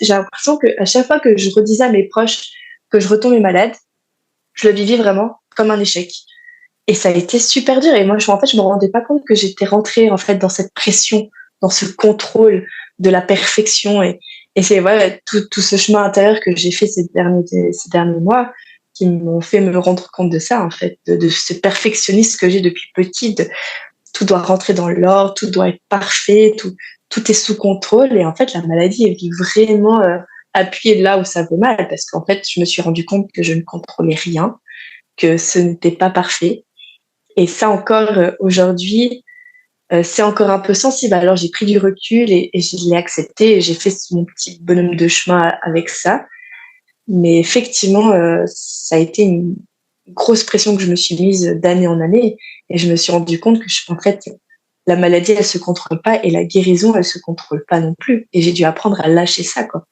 j'ai l'impression qu'à chaque fois que je redisais à mes proches que je retombais malade, je le vivais vraiment comme un échec. Et ça a été super dur et moi, je me rendais pas compte que j'étais rentrée, en fait, dans cette pression, dans ce contrôle de la perfection et c'est ouais, tout ce chemin intérieur que j'ai fait ces derniers mois qui m'ont fait me rendre compte de ça, en fait, de ce perfectionnisme que j'ai depuis petite. Tout doit rentrer dans l'ordre, tout doit être parfait, tout est sous contrôle et en fait, la maladie est venue vraiment, appuyer là où ça veut mal parce qu'en fait, je me suis rendu compte que je ne contrôlais rien, que ce n'était pas parfait et ça encore, aujourd'hui, c'est encore un peu sensible. Alors j'ai pris du recul et je l'ai accepté et j'ai fait mon petit bonhomme de chemin avec ça. Mais effectivement, ça a été une grosse pression que je me suis mise d'année en année et je me suis rendu compte que en fait, la maladie, elle se contrôle pas et la guérison, elle se contrôle pas non plus et j'ai dû apprendre à lâcher ça, quoi.